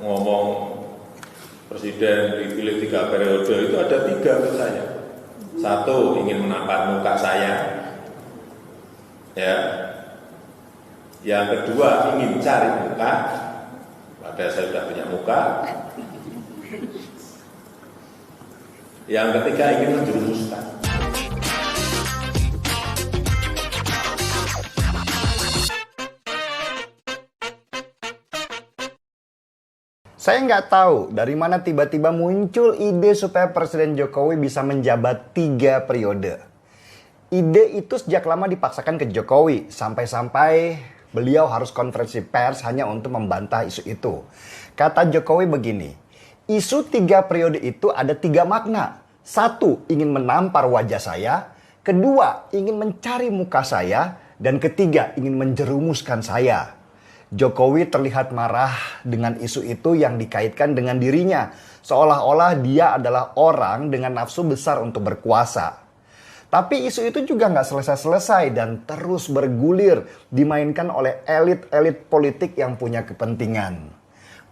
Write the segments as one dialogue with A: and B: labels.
A: ngomong presiden dipilih 3 periode itu ada 3 menurut saya. Satu, ingin menampar muka saya, ya. Yang kedua, ingin cari muka, padahal saya sudah punya muka. Yang ketiga, ingin menjerumuskan.
B: Saya nggak tahu dari mana tiba-tiba muncul ide supaya Presiden Jokowi bisa menjabat 3 periode. Ide itu sejak lama dipaksakan ke Jokowi, sampai-sampai beliau harus konferensi pers hanya untuk membantah isu itu. Kata Jokowi begini, isu 3 periode itu ada 3 makna. 1, ingin menampar wajah saya. 2, ingin mencari muka saya. Dan 3, ingin menjerumuskan saya. Jokowi terlihat marah dengan isu itu yang dikaitkan dengan dirinya. Seolah-olah dia adalah orang dengan nafsu besar untuk berkuasa. Tapi isu itu juga nggak selesai-selesai dan terus bergulir dimainkan oleh elit-elit politik yang punya kepentingan.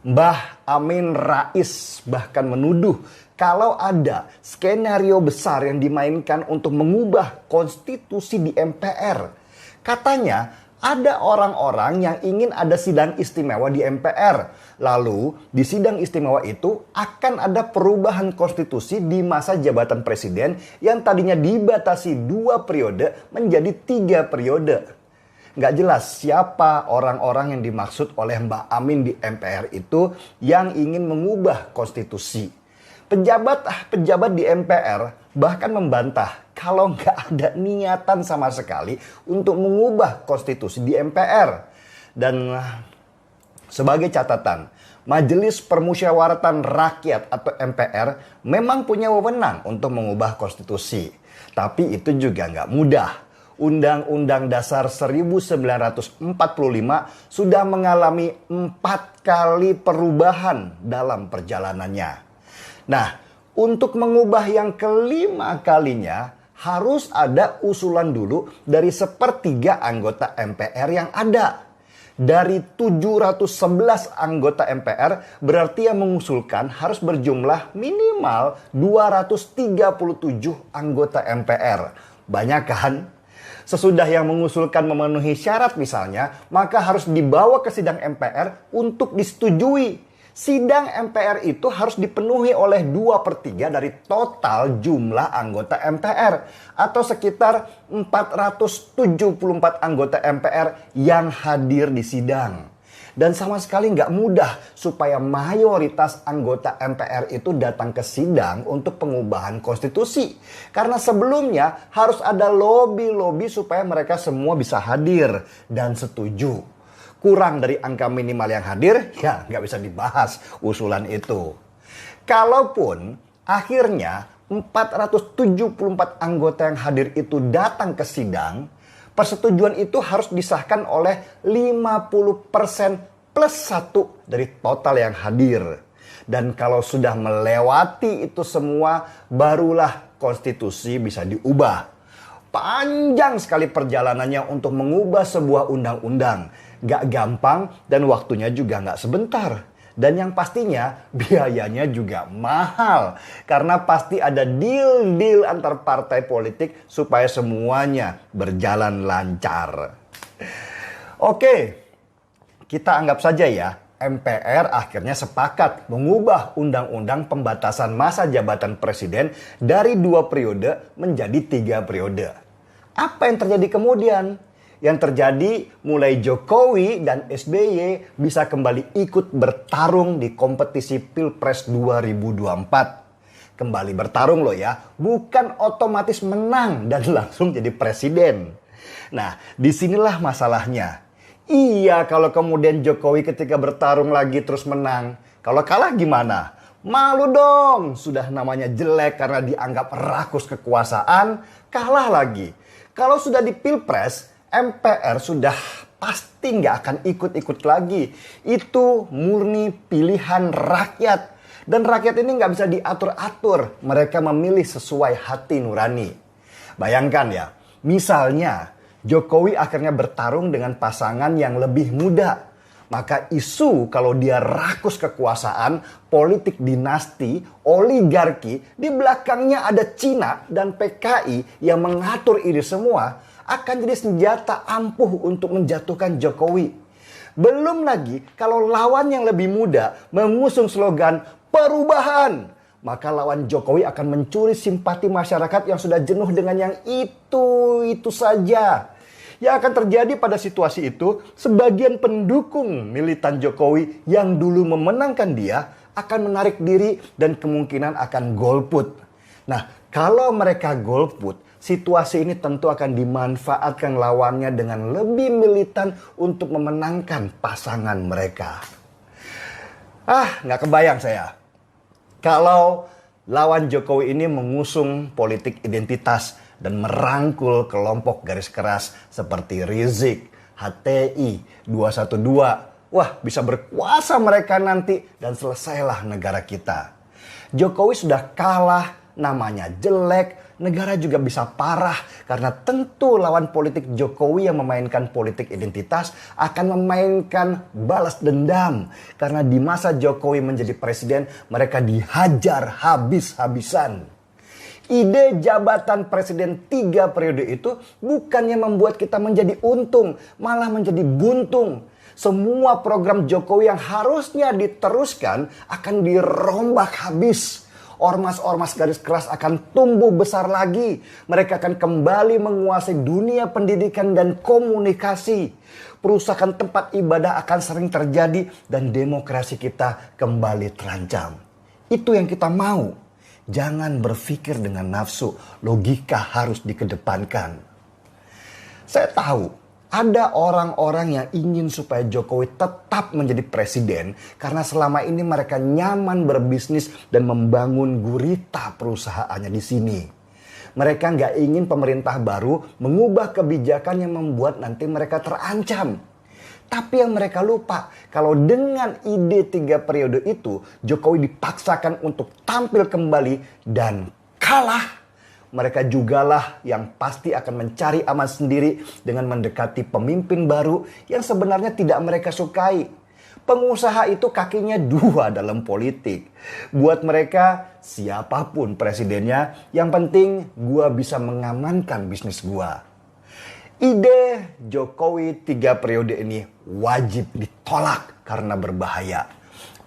B: Mbah Amin Rais bahkan menuduh kalau ada skenario besar yang dimainkan untuk mengubah konstitusi di MPR. Katanya ada orang-orang yang ingin ada sidang istimewa di MPR. Lalu di sidang istimewa itu akan ada perubahan konstitusi di masa jabatan presiden yang tadinya dibatasi 2 periode menjadi 3 periode. Nggak jelas siapa orang-orang yang dimaksud oleh Mbak Amin di MPR itu yang ingin mengubah konstitusi. Pejabat di MPR bahkan membantah kalau nggak ada niatan sama sekali untuk mengubah konstitusi di MPR. Dan sebagai catatan, Majelis Permusyawaratan Rakyat atau MPR memang punya wewenang untuk mengubah konstitusi. Tapi itu juga nggak mudah. Undang-Undang Dasar 1945 sudah mengalami 4 kali perubahan dalam perjalanannya. Nah, untuk mengubah yang kelima kalinya harus ada usulan dulu dari 1/3 anggota MPR yang ada. Dari 711 anggota MPR berarti yang mengusulkan harus berjumlah minimal 237 anggota MPR. Banyak kan? Sesudah yang mengusulkan memenuhi syarat misalnya, maka harus dibawa ke sidang MPR untuk disetujui. Sidang MPR itu harus dipenuhi oleh 2/3 dari total jumlah anggota MPR atau sekitar 474 anggota MPR yang hadir di sidang. Dan sama sekali nggak mudah supaya mayoritas anggota MPR itu datang ke sidang untuk pengubahan konstitusi. Karena sebelumnya harus ada lobby-lobby supaya mereka semua bisa hadir dan setuju. Kurang dari angka minimal yang hadir, ya nggak bisa dibahas usulan itu. Kalaupun akhirnya 474 anggota yang hadir itu datang ke sidang, persetujuan itu harus disahkan oleh 50% plus 1 dari total yang hadir. Dan kalau sudah melewati itu semua, barulah konstitusi bisa diubah. Panjang sekali perjalanannya untuk mengubah sebuah undang-undang. Gak gampang dan waktunya juga gak sebentar. Dan yang pastinya biayanya juga mahal. Karena pasti ada deal-deal antar partai politik supaya semuanya berjalan lancar. Oke, kita anggap saja ya, MPR akhirnya sepakat mengubah undang-undang pembatasan masa jabatan presiden dari 2 periode menjadi 3 periode. Apa yang terjadi kemudian? Yang terjadi mulai Jokowi dan SBY bisa kembali ikut bertarung di kompetisi Pilpres 2024. Kembali bertarung loh ya, bukan otomatis menang dan langsung jadi presiden. Nah, disinilah masalahnya. Iya, kalau kemudian Jokowi ketika bertarung lagi terus menang. Kalau kalah gimana? Malu dong, sudah namanya jelek karena dianggap rakus kekuasaan, kalah lagi. Kalau sudah di Pilpres, MPR sudah pasti nggak akan ikut-ikut lagi. Itu murni pilihan rakyat. Dan rakyat ini nggak bisa diatur-atur. Mereka memilih sesuai hati nurani. Bayangkan ya, misalnya Jokowi akhirnya bertarung dengan pasangan yang lebih muda. Maka isu kalau dia rakus kekuasaan, politik dinasti, oligarki, di belakangnya ada Cina dan PKI yang mengatur ini semua, akan jadi senjata ampuh untuk menjatuhkan Jokowi. Belum lagi kalau lawan yang lebih muda mengusung slogan perubahan, maka lawan Jokowi akan mencuri simpati masyarakat yang sudah jenuh dengan yang itu saja. Yang akan terjadi pada situasi itu, sebagian pendukung militan Jokowi yang dulu memenangkan dia akan menarik diri dan kemungkinan akan golput. Nah, kalau mereka golput, situasi ini tentu akan dimanfaatkan lawannya dengan lebih militan untuk memenangkan pasangan mereka. Nggak kebayang saya. Kalau lawan Jokowi ini mengusung politik identitas dan merangkul kelompok garis keras seperti Rizik, HTI, 212. Wah, bisa berkuasa mereka nanti dan selesailah negara kita. Jokowi sudah kalah, namanya jelek, negara juga bisa parah karena tentu lawan politik Jokowi yang memainkan politik identitas akan memainkan balas dendam. Karena di masa Jokowi menjadi presiden, mereka dihajar habis-habisan. Ide jabatan presiden 3 periode itu bukannya membuat kita menjadi untung, malah menjadi buntung. Semua program Jokowi yang harusnya diteruskan akan dirombak habis. Ormas-ormas garis keras akan tumbuh besar lagi. Mereka akan kembali menguasai dunia pendidikan dan komunikasi. Perusakan tempat ibadah akan sering terjadi dan demokrasi kita kembali terancam. Itu yang kita mau. Jangan berpikir dengan nafsu, logika harus dikedepankan. Saya tahu ada orang-orang yang ingin supaya Jokowi tetap menjadi presiden karena selama ini mereka nyaman berbisnis dan membangun gurita perusahaannya di sini. Mereka nggak ingin pemerintah baru mengubah kebijakan yang membuat nanti mereka terancam. Tapi yang mereka lupa, kalau dengan ide 3 periode itu, Jokowi dipaksakan untuk tampil kembali dan kalah. Mereka jugalah yang pasti akan mencari aman sendiri dengan mendekati pemimpin baru yang sebenarnya tidak mereka sukai. Pengusaha itu kakinya 2 dalam politik. Buat mereka, siapapun presidennya, yang penting gua bisa mengamankan bisnis gua. Ide Jokowi 3 periode ini wajib ditolak karena berbahaya.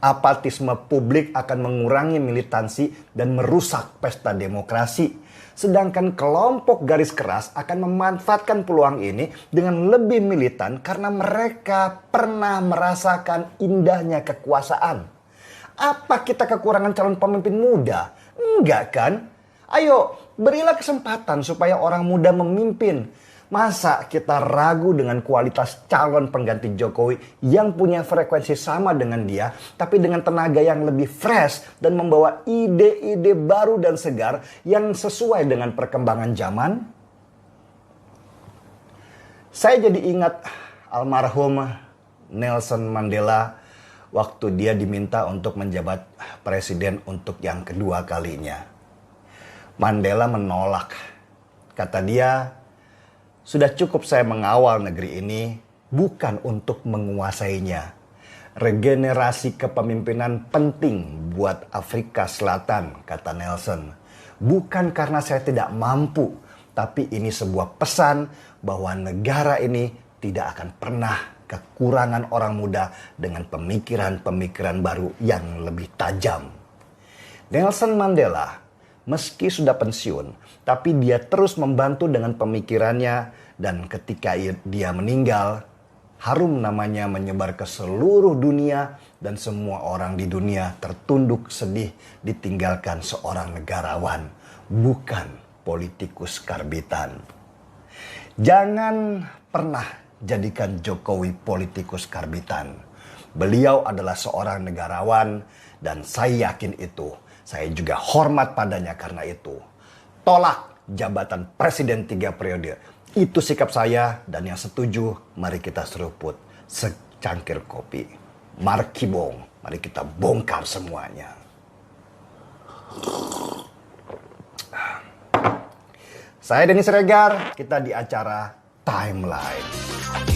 B: Apatisme publik akan mengurangi militansi dan merusak pesta demokrasi. Sedangkan kelompok garis keras akan memanfaatkan peluang ini dengan lebih militan karena mereka pernah merasakan indahnya kekuasaan. Apa kita kekurangan calon pemimpin muda? Enggak kan? Ayo, berilah kesempatan supaya orang muda memimpin. Masa kita ragu dengan kualitas calon pengganti Jokowi yang punya frekuensi sama dengan dia, tapi dengan tenaga yang lebih fresh dan membawa ide-ide baru dan segar yang sesuai dengan perkembangan zaman? Saya jadi ingat almarhum Nelson Mandela waktu dia diminta untuk menjabat presiden untuk yang kedua kalinya. Mandela menolak. Kata dia, sudah cukup saya mengawal negeri ini bukan untuk menguasainya. Regenerasi kepemimpinan penting buat Afrika Selatan, kata Nelson. Bukan karena saya tidak mampu, tapi ini sebuah pesan bahwa negara ini tidak akan pernah kekurangan orang muda dengan pemikiran-pemikiran baru yang lebih tajam. Nelson Mandela meski sudah pensiun, tapi dia terus membantu dengan pemikirannya dan ketika dia meninggal, harum namanya menyebar ke seluruh dunia dan semua orang di dunia tertunduk sedih ditinggalkan seorang negarawan, bukan politikus karbitan. Jangan pernah jadikan Jokowi politikus karbitan. Beliau adalah seorang negarawan dan saya yakin itu. Saya juga hormat padanya karena itu. Tolak jabatan presiden 3 periode. Itu sikap saya dan yang setuju mari kita seruput secangkir kopi. Markibong, mari kita bongkar semuanya. Saya Denny Siregar, kita di acara Timeline.